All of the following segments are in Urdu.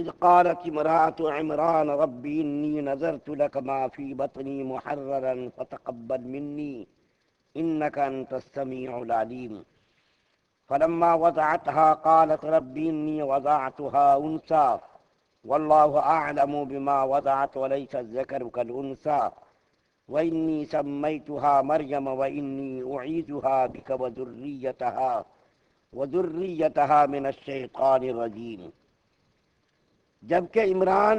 اذ قالت امرأة عمران رب انی نذرت لك ما في بطني محررا فتقبل مني انك انت السميع العليم فلما وضعتها قالت رب انی وضعتها انثى والله اعلم بما وضعت وليس الذكر كالانثى وإني سميتها مريم وإني أعيذها بك وذريتها من الشيطان الرجيم۔ جبکہ عمران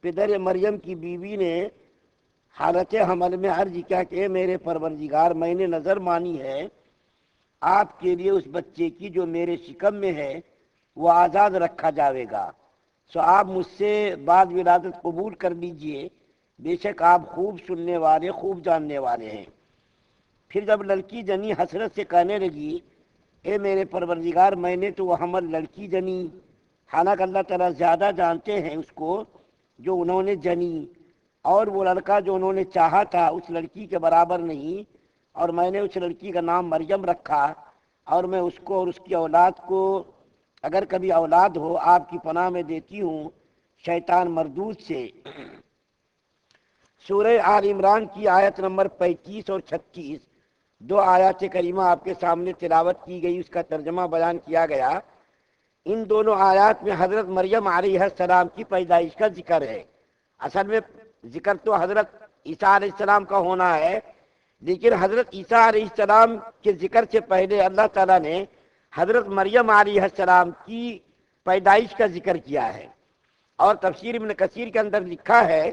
پدر مریم کی بیوی نے حالت حمل میں عرض کیا کہ اے میرے پروردگار، میں نے نظر مانی ہے آپ کے لیے اس بچے کی جو میرے شکم میں ہے وہ آزاد رکھا جاوے گا، سو آپ مجھ سے بعد ولادت قبول کر لیجئے، بے شک آپ خوب سننے والے خوب جاننے والے ہیں۔ پھر جب لڑکی جنی حسرت سے کہنے لگی اے میرے پروردگار، میں نے تو وہ حمل لڑکی جنی، حالانکہ اللہ تعالیٰ زیادہ جانتے ہیں اس کو جو انہوں نے جنی، اور وہ لڑکا جو انہوں نے چاہا تھا اس لڑکی کے برابر نہیں، اور میں نے اس لڑکی کا نام مریم رکھا، اور میں اس کو اور اس کی اولاد کو اگر کبھی اولاد ہو آپ کی پناہ میں دیتی ہوں شیطان مردود سے۔ سورہ آل عمران کی آیت نمبر 35 اور 36 دو آیات کریمہ آپ کے سامنے تلاوت کی گئی، اس کا ترجمہ بیان کیا گیا۔ ان دونوں آیات میں حضرت مریم علیہ السلام کی پیدائش کا ذکر ہے۔ اصل میں ذکر تو حضرت عیسیٰ علیہ السلام کا ہونا ہے، لیکن حضرت عیسیٰ علیہ السلام کے ذکر سے پہلے اللہ تعالیٰ نے حضرت مریم علیہ السلام کی پیدائش کا ذکر کیا ہے، اور تفسیر ابن کثیر کے اندر لکھا ہے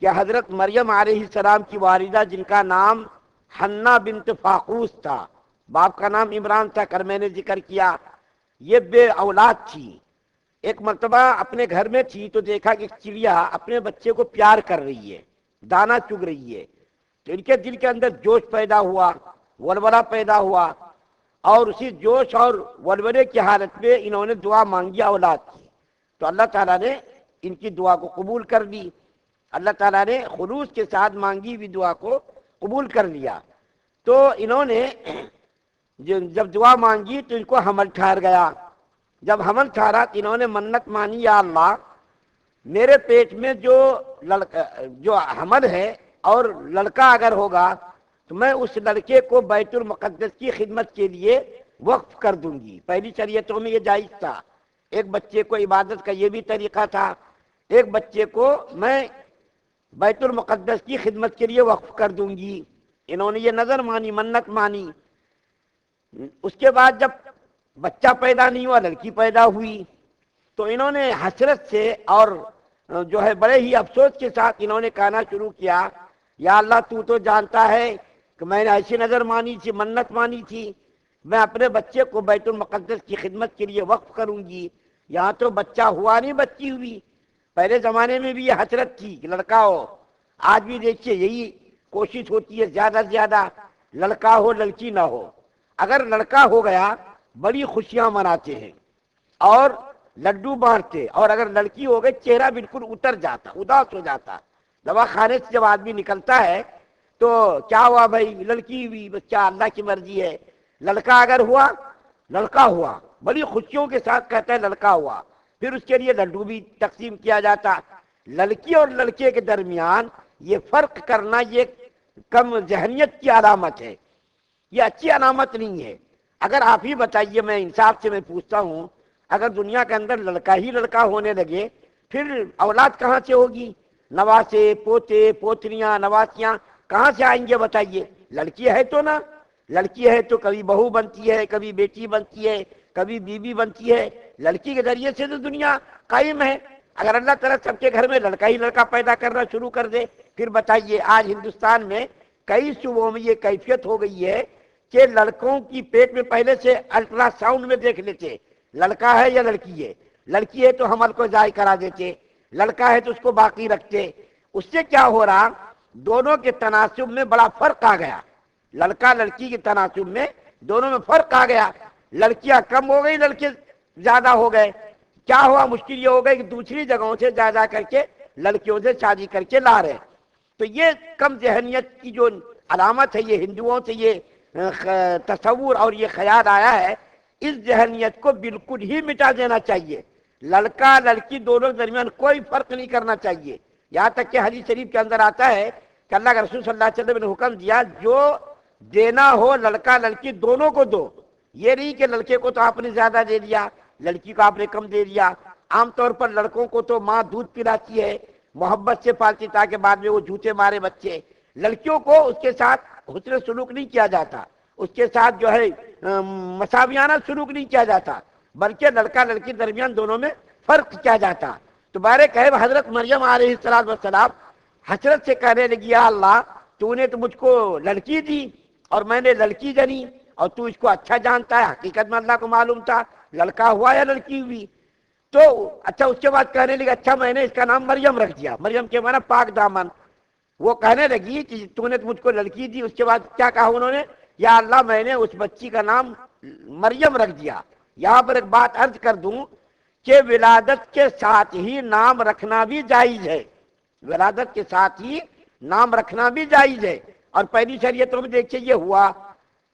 کہ حضرت مریم علیہ السلام کی والدہ جن کا نام حنہ بنت فاقوس تھا، باپ کا نام عمران تھا کر میں نے ذکر کیا، یہ بے اولاد تھی۔ ایک مرتبہ اپنے گھر میں تھی تو دیکھا کہ چڑیا اپنے بچے کو پیار کر رہی ہے، دانا چگ رہی ہے، تو ان کے دل کے اندر جوش پیدا ہوا، ولولہ پیدا ہوا، اور اسی جوش اور ولولے کی حالت میں انہوں نے دعا مانگی اولاد کی، تو اللہ تعالیٰ نے ان کی دعا کو قبول کر لی۔ اللہ تعالیٰ نے خلوص کے ساتھ مانگی ہوئی دعا کو قبول کر لیا۔ تو انہوں نے جب دعا مانگی تو ان کو حمل ٹھہر گیا۔ جب حمل ٹھہرا تو انہوں نے منت مانی، یا اللہ میرے پیٹ میں جو حمل ہے اور لڑکا اگر ہوگا تو میں اس لڑکے کو بیت المقدس کی خدمت کے لیے وقف کر دوں گی۔ پہلی شریعتوں میں یہ جائز تھا، ایک بچے کو عبادت کا یہ بھی طریقہ تھا، ایک بچے کو میں بیت المقدس کی خدمت کے لیے وقف کر دوں گی۔ انہوں نے یہ نظر مانی، منت مانی۔ اس کے بعد جب بچہ پیدا نہیں ہوا، لڑکی پیدا ہوئی، تو انہوں نے حسرت سے اور جو ہے بڑے ہی افسوس کے ساتھ انہوں نے کہنا شروع کیا، یا اللہ تو جانتا ہے کہ میں نے ایسی نظر مانی تھی، منت مانی تھی، میں اپنے بچے کو بیت المقدس کی خدمت کے لیے وقف کروں گی، یہاں تو بچہ ہوا نہیں، بچی ہوئی۔ پہلے زمانے میں بھی یہ حسرت تھی کہ لڑکا ہو، آج بھی دیکھیے یہی کوشش ہوتی ہے زیادہ سے زیادہ لڑکا ہو لڑکی نہ ہو۔ اگر لڑکا ہو گیا بڑی خوشیاں مناتے ہیں اور لڈو بانٹتے، اور اگر لڑکی ہو گئی چہرہ بالکل اتر جاتا، اداس ہو جاتا۔ دوا خانے سے جب آدمی نکلتا ہے تو کیا ہوا بھائی، لڑکی ہوئی، بچہ اللہ کی مرضی ہے۔ لڑکا اگر ہوا، لڑکا ہوا، بڑی خوشیوں کے ساتھ کہتا ہے لڑکا ہوا، پھر اس کے لیے لڈو بھی تقسیم کیا جاتا۔ لڑکی اور لڑکے کے درمیان یہ فرق کرنا یہ کم ذہنیت کی علامت ہے، یہ اچھی علامت نہیں ہے۔ اگر آپ ہی بتائیے، میں انصاف سے میں پوچھتا ہوں، اگر دنیا کے اندر لڑکا ہی لڑکا ہونے لگے پھر اولاد کہاں سے ہوگی؟ نواسے، پوتے، پوتریاں، نواسیاں کہاں سے آئیں گے بتائیے؟ لڑکی ہے تو نا، لڑکی ہے تو کبھی بہو بنتی ہے، کبھی بیٹی بنتی ہے، کبھی بیوی بنتی ہے۔ لڑکی کے ذریعے سے تو دنیا قائم ہے۔ اگر اللہ تعالیٰ سب کے گھر میں لڑکا ہی لڑکا پیدا کرنا شروع کر دے، پھر بتائیے آج ہندوستان میں کئی صوبوں میں یہ کیفیت ہو گئی ہے کہ لڑکوں کی پیٹ میں پہلے سے الٹرا ساؤنڈ میں دیکھ لیتے لڑکا ہے یا لڑکی ہے، لڑکی ہے تو حمل کو ضائع کرا دیتے، لڑکا ہے تو اس کو باقی رکھتے۔ اس سے کیا ہو رہا، دونوں کے تناسب میں بڑا فرق آ گیا، لڑکا لڑکی کے تناسب میں دونوں میں فرق آ گیا۔ لڑکیاں کم ہو گئی، لڑکے زیادہ ہو گئے۔ کیا ہوا، مشکل یہ ہو گئی کہ دوسری جگہوں سے زیادہ کر کے لڑکیوں سے شادی کر کے لا رہے۔ تو یہ کم ذہنیت کی جو علامت ہے، یہ ہندوؤں سے یہ تصور اور یہ خیال آیا ہے، اس ذہنیت کو بالکل ہی مٹا دینا چاہیے۔ لڑکا لڑکی دونوں کے درمیان کوئی فرق نہیں کرنا چاہیے. یہاں تک کہ حدیث شریف کے اندر آتا ہے کہ اللہ کے رسول صلی اللہ علیہ وسلم نے حکم دیا جو دینا ہو لڑکا لڑکی دونوں کو دو. یہ نہیں کہ لڑکے کو تو آپ نے زیادہ دے دیا, لڑکی کو آپ نے کم دے دیا. عام طور پر لڑکوں کو تو ماں دودھ پلاتی ہے, محبت سے پالتی تاکہ بعد میں وہ جھوٹے مارے بچے. لڑکیوں کو اس کے ساتھ حسن سلوک نہیں کیا جاتا, اس کے ساتھ جو ہے مساویانہ سلوک نہیں کیا جاتا, بلکہ لڑکا لڑکی درمیان دونوں میں فرق کیا جاتا. تو بارے کہے حضرت مریم علیہ السلام حسرت سے کہنے لگی یا اللہ تو نے تو مجھ کو لڑکی دی اور میں نے لڑکی جنی, اور تو اس کو اچھا جانتا ہے. حقیقت میں اللہ کو معلوم تھا لڑکا ہوا یا لڑکی ہوئی. تو اچھا اس کے بعد کہنے لگی اچھا میں نے اس کا نام مریم رکھ دیا. مریم کے معنی پاک دامن. وہ کہنے لگی کہ تو نے مجھ کو لڑکی دی. اس کے بعد کیا کہا انہوں نے, یا اللہ میں نے اس بچی کا نام مریم رکھ دیا. یہاں پر ایک بات عرض کر دوں کہ ولادت کے ساتھ ہی نام رکھنا بھی جائز ہے. ولادت کے ساتھ ہی نام رکھنا بھی جائز ہے. اور پہلی شریعتوں میں دیکھیے یہ ہوا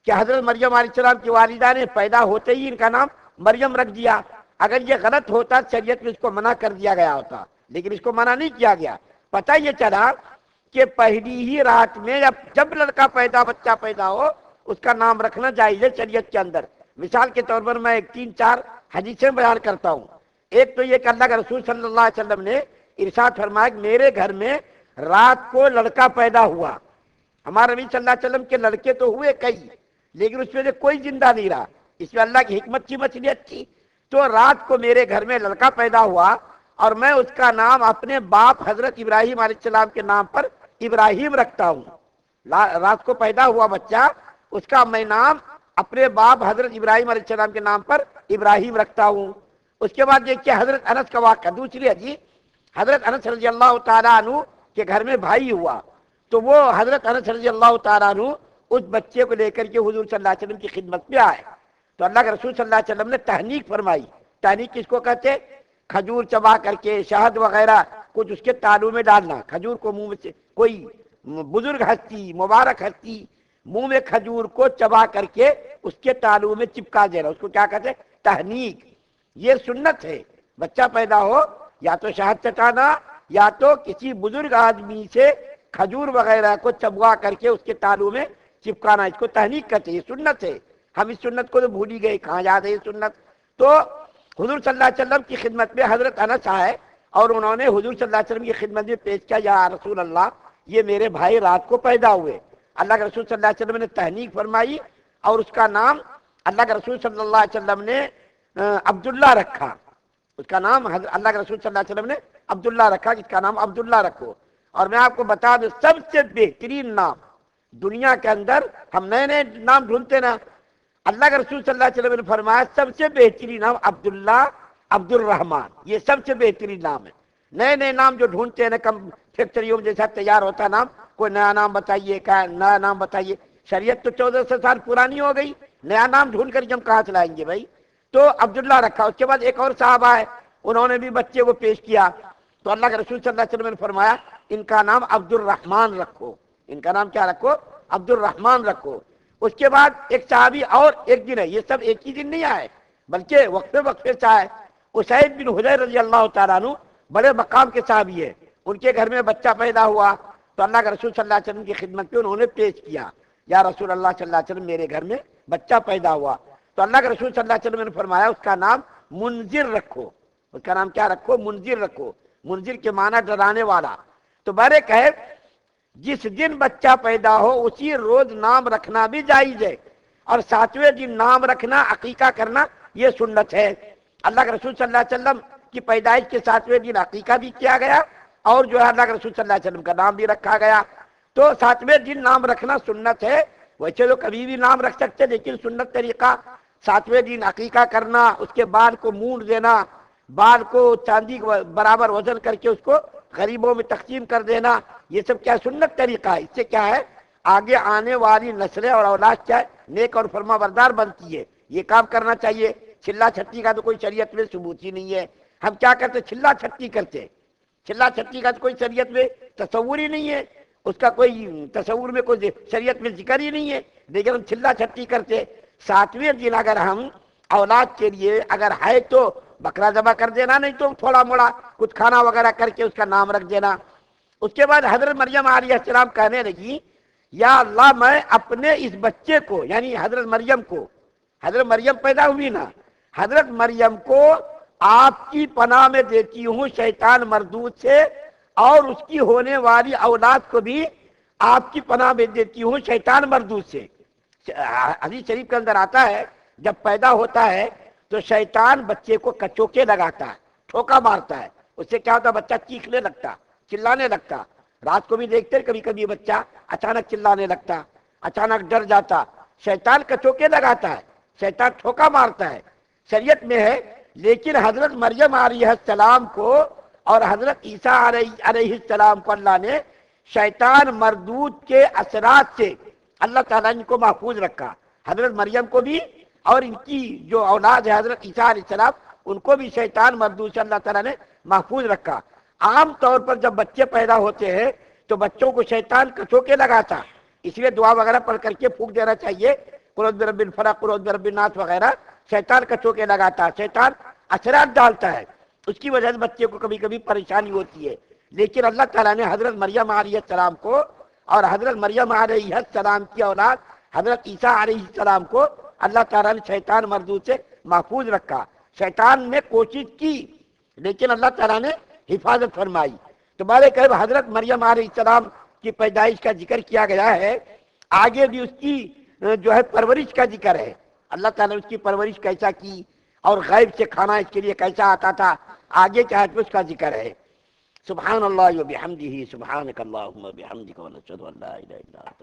کہ حضرت مریم علیہ السلام کی والدہ نے پیدا ہوتے ہی ان کا نام مریم رکھ دیا. اگر یہ غلط ہوتا شریعت میں اس کو منع کر دیا گیا ہوتا, لیکن اس کو منع نہیں کیا گیا. پتہ یہ چلا کہ پہلی ہی رات میں جب لڑکا بچہ پیدا ہو اس کا نام رکھنا جائز ہے شریعت کے اندر. مثال کے طور پر میں 3-4 حدیثیں بیان کرتا ہوں. ایک تو یہ کہ اللہ کے رسول صلی اللہ علیہ وسلم نے ارشاد فرمایا کہ میرے گھر میں رات کو لڑکا پیدا ہوا. ہمارے نبی صلی اللہ علیہ وسلم کے لڑکے تو ہوئے کئی, لیکن اس میں سے کوئی زندہ نہیں رہا. اس میں اللہ کی حکمت کی مصلحت تھی. تو رات کو میرے گھر میں لڑکا پیدا ہوا اور میں اس کا نام اپنے باپ حضرت ابراہیم علیہ السلام کے نام پر ابراہیم رکھتا ہوں. رات کو پیدا ہوا بچہ, اس کا میں نام اپنے باپ حضرت ابراہیم علیہ السلام کے نام پر ابراہیم رکھتا ہوں. اس کے بعد دیکھیے حضرت انس کا واقعہ. دوسری حدیث حضرت انس رضی اللہ تعالیٰ عنہ کے گھر میں بھائی ہوا, تو وہ حضرت انس رضی اللہ تعالیٰ عنہ اس بچے کو لے کر کے حضور صلی اللہ علیہ وسلم کی خدمت میں آئے. تو اللہ کے رسول صلی اللہ علیہ وسلم نے تحنیک فرمائی. تحنیک کس کو کہتے, کھجور چبا کر کے شہد وغیرہ کچھ اس کے تالو میں ڈالنا. کھجور کو منہ میں سے کوئی بزرگ ہستی مبارک ہستی منہ میں کھجور کو چبا کر کے اس کے تالو میں چپکا دینا, اس کو کیا کہتے تحنیک. یہ سنت ہے. بچہ پیدا ہو یا تو شہد چٹانا یا تو کسی بزرگ آدمی سے کھجور وغیرہ کو چبوا کر کے اس کے تالو میں چپکانا, اس کو تحنیک کہتے ہیں. یہ سنت ہے. ہم اس سنت کو تو بھول ہی گئے, کہاں یاد ہے یہ سنت. تو حضور صلی اللہ علیہ وسلم کی خدمت میں حضرت انس آئے اور انہوں نے حضور صلی اللہ علیہ وسلم کی خدمت میں پیش کیا, یا رسول اللہ یہ میرے بھائی رات کو پیدا ہوئے. اللہ کے رسول صلی اللہ علیہ وسلم نے تحنیک فرمائی اور اس کا نام اللہ کے رسول صلی اللہ علیہ وسلم نے عبداللہ رکھا. اس کا نام اللہ کے رسول صلی اللہ علیہ وسلم نے عبداللہ رکھا, جس کا نام عبداللہ رکھو. اور میں آپ کو بتا دوں سب سے بہترین نام دنیا کے اندر, ہم نئے نئے نام ڈھونڈتے نا, اللہ کے رسول صلی اللہ علیہ وسلم نے فرمایا سب سے بہترین نام عبداللہ عبد الرحمان. یہ سب سے بہترین نام ہے. نئے نئے نام جو ڈھونڈتے ہیں نا, کم فیکٹریوں میں جیسا تیار ہوتا نام, کوئی نیا نام بتائیے, نیا نام بتائیے. شریعت تو 1400 سال پرانی ہو گئی, نیا نام ڈھونڈ کر ہم کہاں چلائیں گے بھائی. تو عبداللہ رکھا. اس کے بعد ایک اور صحابہ ہے, انہوں نے بھی بچے کو پیش کیا. تو اللہ کے رسول صلی اللہ علیہ وسلم نے فرمایا ان کا نام عبد الرحمان رکھو. ان کا نام کیا رکھو, عبد الرحمان رکھو. اس کے بعد ایک صحابی اور ایک دن ہے, یہ سب ایک ہی دن نہیں آئے بلکہ وقفے وقفے سے آئے. اسید بن حضیر رضی اللہ تعالیٰ عنہ بڑے مقام کے صحابی ہے. ان کے گھر میں بچہ پیدا ہوا تو اللہ کے رسول صلی اللہ علیہ وسلم کی خدمت میں انہوں نے پیش کیا, یا رسول اللہ صلی اللہ علیہ وسلم میرے گھر میں بچہ پیدا ہوا. تو اللہ کے رسول صلی اللہ علیہ وسلم نے فرمایا اس کا نام منذر رکھو. اس کا نام کیا رکھو, منذر رکھو. منذر کے معنی ڈرانے والا. تو بارے کہے جس دن بچہ پیدا ہو اسی روز نام رکھنا بھی جائز ہے, اور 7ویں دن نام رکھنا عقیقہ کرنا یہ سنت ہے. اللہ کے رسول صلی اللہ علیہ وسلم کی پیدائش کے 7ویں دن عقیقہ بھی کیا گیا اور جو ہے اللہ کے رسول صلی اللہ علیہ وسلم کا نام بھی رکھا گیا. تو 7ویں دن نام رکھنا سنت ہے. ویسے تو کبھی بھی نام رکھ سکتے, لیکن سنت طریقہ 7ویں دن عقیقہ کرنا, اس کے بال کو مونڈ دینا, بال کو چاندی برابر وزن کر کے اس کو غریبوں میں تقسیم کر دینا, یہ سب کیا سنت طریقہ ہے. اس سے کیا ہے آگے آنے والی نسلیں اور اولاد کیا ہے نیک اور فرما بردار بنتی ہے. یہ کام کرنا چاہیے. چلا چھٹی کا تو کوئی شریعت میں ثبوت ہی نہیں ہے. ہم کیا کرتے, چلا چھٹی کرتے. چلا چھٹی کا تو کوئی شریعت میں تصور ہی نہیں ہے, اس کا کوئی تصور میں کوئی شریعت میں ذکر ہی نہیں ہے, لیکن ہم چلا چھٹی کرتے. 7ویں دن اگر ہم اولاد کے لیے اگر ہے تو بکرا ذبح کر دینا، نہیں تو تھوڑا موڑا کچھ کھانا وغیرہ کر کے اس کا نام رکھ دینا۔ اس کے بعد حضرت مریم علیہ السلام کہنے لگی یا اللہ میں اپنے اس بچے کو، یعنی حضرت مریم کو، حضرت مریم پیدا ہوئی نا، حضرت مریم کو آپ کی پناہ میں دیتی ہوں شیطان مردود سے، اور اس کی ہونے والی اولاد کو بھی آپ کی پناہ میں دیتی ہوں شیطان مردود سے۔ حدیث شریف کے اندر آتا ہے جب پیدا ہوتا ہے تو شیطان بچے کو کچوکے لگاتا ہے، ٹھوکا مارتا ہے، اس سے کیا ہوتا ہے بچہ چیخنے لگتا، چلانے لگتا۔ رات کو بھی دیکھتے کبھی کبھی بچہ اچانک چلانے لگتا، اچانک ڈر جاتا، شیطان کچوکے لگاتا ہے، شیطان ٹھوکا مارتا ہے، شریعت میں ہے۔ لیکن حضرت مریم علیہ السلام کو اور حضرت عیسیٰ علیہ السلام کو اللہ نے شیطان مردود کے اثرات سے اللہ تعالیٰ نے ان کو محفوظ رکھا۔ حضرت مریم کو بھی اور ان کی جو اولاد ہے حضرت عیسیٰ علیہ السلام ان کو بھی شیطان مردود سے اللہ تعالیٰ نے محفوظ رکھا۔ عام طور پر جب بچے پیدا ہوتے ہیں تو بچوں کو شیطان کچوکے لگاتا، اس لیے دعا وغیرہ پڑھ کر کے پھونک دینا چاہیے، قل اعوذ برب الفلق، قل اعوذ برب الناس وغیرہ۔ شیطان کچوکے لگاتا، شیطان اثرات ڈالتا ہے، اس کی وجہ سے بچے کو کبھی کبھی پریشانی ہوتی ہے۔ لیکن اللہ تعالیٰ نے حضرت مریم علیہ السلام کو اور حضرت مریم علیہ السلام کی اولاد حضرت عیسیٰ علیہ السلام کو اللہ تعالیٰ نے شیطان مردود سے محفوظ رکھا۔ شیطان نے کوشش کی لیکن اللہ تعالیٰ نے حفاظت فرمائی۔ تو بارے کہ حضرت مریم علیہ السلام کی پیدائش کا ذکر کیا گیا ہے، آگے بھی اس کی جو ہے پرورش کا ذکر ہے، اللہ تعالیٰ نے اس کی پرورش کیسا کی اور غیب سے کھانا اس کے لیے کیسا آتا تھا، آگے کے آیت میں اس کا ذکر ہے۔ سبحان اللہ و بحمدہ، سبحانک اللہم و بحمدک، ونشہد ان لا الہ الا انت۔